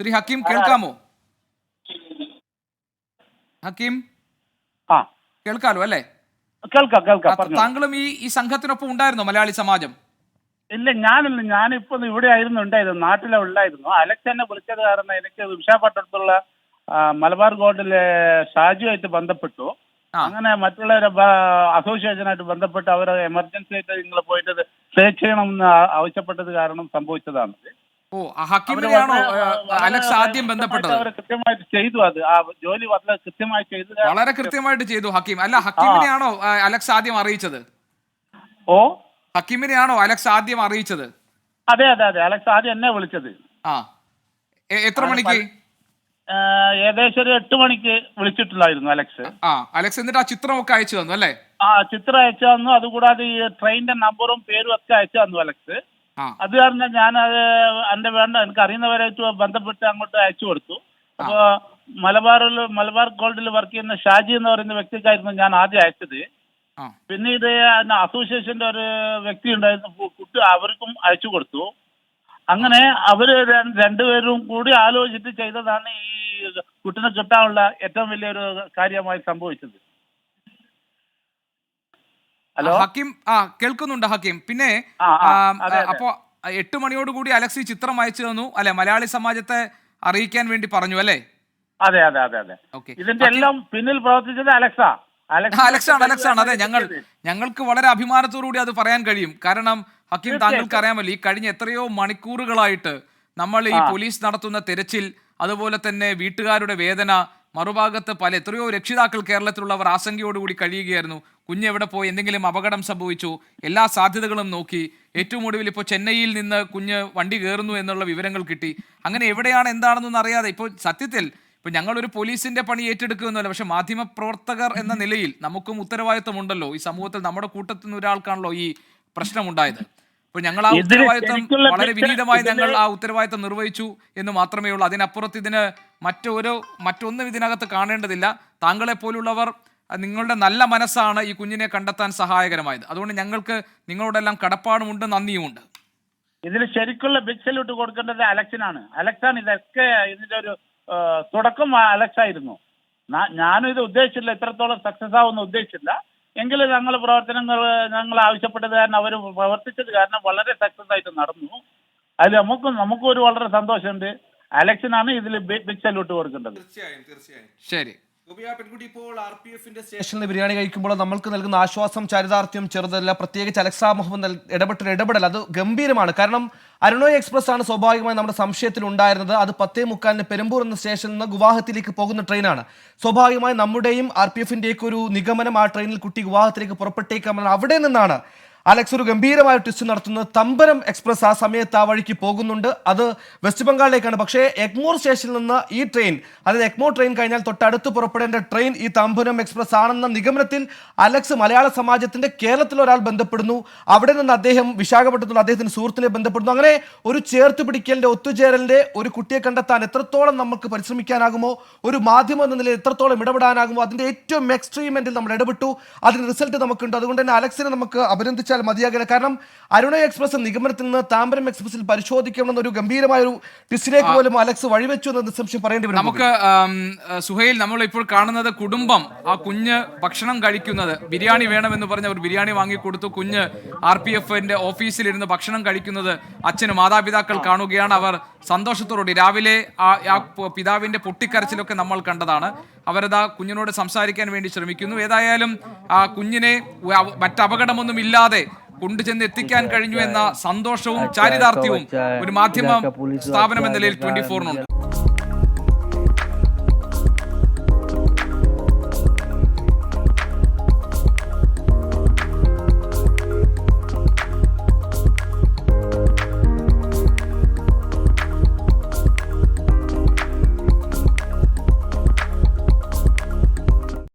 ശ്രീ ഹക്കീം കേൾക്കാമോ? ഹക്കീം കേൾക്കാലോ അല്ലേ? താങ്കളും ഈ സംഘത്തിനൊപ്പം ഉണ്ടായിരുന്നോ മലയാളി സമാജം? ഇല്ല, ഞാനിപ്പോ ഇവിടെ ആയിരുന്നു ഉണ്ടായിരുന്നു, നാട്ടിലെ ഉണ്ടായിരുന്നു. അലക്സ് എന്നെ വിളിച്ചത് കാരണം എനിക്ക് വിശാഖപട്ടണത്തുള്ള മലബാർ ഗോൾഡിലെ ഷാജുവായിട്ട് ബന്ധപ്പെട്ടു. അങ്ങനെ മറ്റുള്ള അസോസിയേഷനായിട്ട് ബന്ധപ്പെട്ട് അവരെ എമർജൻസി ആയിട്ട് നിങ്ങൾ പോയിട്ട് സേവ് ചെയ്യണമെന്ന് ആവശ്യപ്പെട്ടത് കാരണം സംഭവിച്ചതാണ്. ഹക്കീമിനെയാണോ അലക്സ് ആദ്യം ബന്ധപ്പെട്ടത്? അവർ കൃത്യമായിട്ട് ചെയ്തു, അത് ആ ജോലി വളരെ കൃത്യമായി ചെയ്തു, വളരെ കൃത്യമായിട്ട് ചെയ്തു ഹക്കീം. അല്ല, ഹക്കീമിനെയാണോ അലക്സ് ആദ്യം അറിയിച്ചത്? ഹക്കീമിനെയാണോ അലക്സ് ആദ്യം അറിയിച്ചത്? അതെ അതെ അതെ, അലക്സ് ആദ്യം എന്നെ വിളിച്ചത്. എത്ര മണിക്ക്? ഏകദേശം ഒരു 8 മണിക്ക് വിളിച്ചിട്ടുണ്ടായിരുന്നു അലക്സ്. അലക്സ് എന്നിട്ട് ആ ചിത്രമൊക്കെ അയച്ചു തന്നു അല്ലേ? ചിത്രം അയച്ചു തന്നു. അതുകൂടാതെ ഈ ട്രെയിനിന്റെ നമ്പറും പേരും ഒക്കെ അയച്ചു തന്നു അലക്സ്. അത് കാരണം ഞാനത് എനിക്ക് അറിയുന്നവരായിട്ട് ബന്ധപ്പെട്ട് അങ്ങോട്ട് അയച്ചു കൊടുത്തു. അപ്പൊ മലബാർ ഗോൾഡിൽ വർക്ക് ചെയ്യുന്ന ഷാജി എന്ന് പറയുന്ന വ്യക്തിക്കായിരുന്നു ഞാൻ ആദ്യം അയച്ചത്. പിന്നീട് അസോസിയേഷന്റെ ഒരു വ്യക്തി ഉണ്ടായിരുന്നു, അവർക്കും അയച്ചു കൊടുത്തു. അങ്ങനെ അവര് രണ്ടുപേരും കൂടി ആലോചിച്ചിട്ട് ചെയ്തതാണ് ഈ കുട്ടിനെ കിട്ടാനുള്ള ഏറ്റവും വലിയൊരു കാര്യമായി സംഭവിച്ചത്. ഹലോ ഹക്കീം, കേൾക്കുന്നുണ്ട് ഹക്കീം. പിന്നെ അപ്പോ 8 മണിയോടുകൂടി അലക്സ് ഈ ചിത്രം അയച്ചു തന്നു അല്ലെ? മലയാളി സമാജത്തെ അറിയിക്കാൻ വേണ്ടി പറഞ്ഞു അല്ലേ? അതെ അതെ അതെ അതെ. ഇതിന്റെ എല്ലാം പിന്നിൽ പ്രവർത്തിച്ചത് അലക്സാണ്. അതെ, ഞങ്ങൾക്ക് വളരെ അഭിമാനത്തോടുകൂടി അത് പറയാൻ കഴിയും. കാരണം ഹക്കീം, താങ്കൾക്ക് അറിയാമല്ലോ, ഈ കഴിഞ്ഞ എത്രയോ മണിക്കൂറുകളായിട്ട് നമ്മൾ ഈ പോലീസ് നടത്തുന്ന തെരച്ചിൽ, അതുപോലെ തന്നെ വീട്ടുകാരുടെ വേദന, മറുഭാഗത്ത് എത്രയോ രക്ഷിതാക്കൾ കേരളത്തിലുള്ളവർ ആശങ്കയോടുകൂടി കഴിയുകയായിരുന്നു. കുഞ്ഞെവിടെ പോയി, എന്തെങ്കിലും അപകടം സംഭവിച്ചു, എല്ലാ സാധ്യതകളും നോക്കി. ഏറ്റവും ഒടുവിൽ ഇപ്പോൾ ചെന്നൈയിൽ നിന്ന് കുഞ്ഞ് വണ്ടി കയറുന്നു എന്നുള്ള വിവരങ്ങൾ കിട്ടി. അങ്ങനെ എവിടെയാണ് എന്താണെന്നൊന്നും അറിയാതെ ഇപ്പോൾ സത്യത്തിൽ ഞങ്ങളൊരു പോലീസിന്റെ പണി ഏറ്റെടുക്കുന്നതല്ല, പക്ഷെ മാധ്യമപ്രവർത്തകർ എന്ന നിലയിൽ നമുക്കും ഉത്തരവാദിത്വമുണ്ടല്ലോ. ഈ സമൂഹത്തിൽ നമ്മുടെ കൂട്ടത്തിൽ നിന്ന് ഒരാൾക്കാണല്ലോ ഈ പ്രശ്നമുണ്ടായത്. അപ്പോൾ ഞങ്ങൾ ആ ഉത്തരവാദിത്വം വളരെ വിനീതമായി ഞങ്ങൾ ആ ഉത്തരവാദിത്വം നിർവഹിച്ചു എന്ന് മാത്രമേ ഉള്ളൂ. അതിനപ്പുറത്ത് ഇതിന് മറ്റൊന്നും ഇതിനകത്ത് കാണേണ്ടതില്ല. താങ്കളെ പോലുള്ളവർ, നിങ്ങളുടെ നല്ല മനസ്സാണ് ഈ കുഞ്ഞിനെ കണ്ടെത്താൻ സഹായകരമായത്. അതുകൊണ്ട് ഞങ്ങൾക്ക് നിങ്ങളോടെല്ലാം കടപ്പാടുമുണ്ട്, നന്ദിയുമുണ്ട്. ഇതിൽ ശരിക്കുള്ള ബിഗ് സല്യൂട്ട് കൊടുക്കേണ്ടത് അലക്സിനാണ്. ഇതൊക്കെ ഇതിന്റെ ഒരു തുടക്കം അലക്സ് ആയിരുന്നു. ഞാനും ഇത് ഉദ്ദേശിച്ചില്ല, ഇത്രത്തോളം സക്സസ് ആവുമെന്ന് ഉദ്ദേശിച്ചില്ല. എങ്കിലും ഞങ്ങൾ ആവശ്യപ്പെട്ടത് കാരണം അവർ പ്രവർത്തിച്ചത് കാരണം വളരെ സക്സസ് ആയിട്ട് നടന്നു. അതിൽ നമുക്കും ഒരു വളരെ സന്തോഷമുണ്ട്. അലക്സിനാണ് ഇതിൽ ബിഗ് സല്യൂട്ട് കൊടുക്കേണ്ടത്. തീർച്ചയായും. ശരി. പെൺകുട്ടി ഇപ്പോൾ RPF സ്റ്റേഷനിൽ ബിരിയാണി കഴിക്കുമ്പോൾ നമ്മൾക്ക് നൽകുന്ന ആശ്വാസം ചാരിതാർത്ഥ്യം ചെറുതല്ല. പ്രത്യേകിച്ച് അലക്സ മുഹമ്മദ് ഇടപെടൽ അത് ഗംഭീരമാണ്. കാരണം അരുണോയ് എക്സ്പ്രസ് ആണ് സ്വാഭാവികമായി നമ്മുടെ സംശയത്തിൽ ഉണ്ടായിരുന്നത്. അത് 10:45 പെരുമ്പൂർ എന്ന സ്റ്റേഷനിൽ നിന്ന് ഗുവാഹത്തിലേക്ക് പോകുന്ന ട്രെയിനാണ്. സ്വാഭാവികമായി നമ്മുടെയും RPF ഒരു നിഗമനം, ആ ട്രെയിനിൽ കുട്ടി ഗുവാഹത്തിലേക്ക് പുറപ്പെട്ടേക്കാമെന്ന്. അവിടെ നിന്നാണ് അലക്സ് ഒരു ഗംഭീരമായ ട്വിസ്റ്റ് നടത്തുന്നത്. തമ്പരം എക്സ്പ്രസ് ആ സമയത്ത് ആ വഴിക്ക് പോകുന്നുണ്ട്, അത് വെസ്റ്റ് ബംഗാളിലേക്കാണ്. പക്ഷേ എഗ്മോർ സ്റ്റേഷനിൽ നിന്ന് ഈ ട്രെയിൻ, അതായത് എഗ്മോർ ട്രെയിൻ കഴിഞ്ഞാൽ തൊട്ടടുത്ത് പുറപ്പെടേണ്ട ട്രെയിൻ ഈ തമ്പരം എക്സ്പ്രസ് ആണെന്ന നിഗമനത്തിൽ അലക്സ് മലയാള സമാജത്തിന്റെ കേരളത്തിൽ ഒരാൾ ബന്ധപ്പെടുന്നു. അവിടെ നിന്ന് അദ്ദേഹം വിശാഖപട്ടണത്തിൽ അദ്ദേഹത്തിന്റെ സുഹൃത്തിനെ ബന്ധപ്പെടുന്നു. അങ്ങനെ ഒരു ചേർത്ത് പിടിക്കലിന്റെ, ഒത്തുചേരലിന്റെ, ഒരു കുട്ടിയെ കണ്ടെത്താൻ എത്രത്തോളം നമുക്ക് പരിശ്രമിക്കാനാകുമോ, ഒരു മാധ്യമം എന്ന നിലയിൽ എത്രത്തോളം ഇടപെടാനാകുമോ, അതിന്റെ ഏറ്റവും എക്സ്ട്രീം എൻഡിൽ നമ്മൾ ഇടപെട്ടു. അതിന്റെ റിസൾട്ട് നമുക്കുണ്ട്. അതുകൊണ്ട് തന്നെ അലക്സിനെ നമുക്ക് അഭിനന്ദിച്ചു മതിയാകില്ല. കാരണം അരുണോയ് എക്സ്പ്രസ് നിഗമനത്തിൽ നിന്ന് താമ്പരം എക്സ്പ്രസിൽ പരിശോധിക്കണമെന്ന ഒരു ഗംഭീരമായ ഒരു ട്വിസ്റ്റിലേക്ക് പോലും അലക്സ് വഴിവെച്ചു എന്ന് നിസ്സംശയം പറയേണ്ടി വരും. നമുക്ക് സുഹൈൽ, നമ്മൾ ഇപ്പോൾ കാണുന്നത് കുടുംബം, ആ കുഞ്ഞ് ഭക്ഷണം കഴിക്കുന്നത്, ബിരിയാണി വേണമെന്ന് പറഞ്ഞ് അവർ ബിരിയാണി വാങ്ങിക്കൊടുത്തു. കുഞ്ഞ് RPF ഓഫീസിലിരുന്ന് ഭക്ഷണം കഴിക്കുന്നത് അച്ഛനും മാതാപിതാക്കൾ കാണുകയാണ്. അവർ സന്തോഷത്തോടുകൂടി രാവിലെ ആ പിതാവിന്റെ പൊട്ടിക്കരച്ചിലൊക്കെ നമ്മൾ കണ്ടതാണ്. അവരതാ കുഞ്ഞിനോട് സംസാരിക്കാൻ വേണ്ടി ശ്രമിക്കുന്നു. ഏതായാലും ആ കുഞ്ഞിനെ മറ്റപകടമൊന്നും ഇല്ലാതെ കൊണ്ടുചെന്ന് എത്തിക്കാൻ കഴിഞ്ഞു എന്ന സന്തോഷവും ചാരിതാർത്ഥ്യവും ഒരു മാധ്യമ സ്ഥാപനം എന്ന നിലയിൽ 24-നുണ്ട്.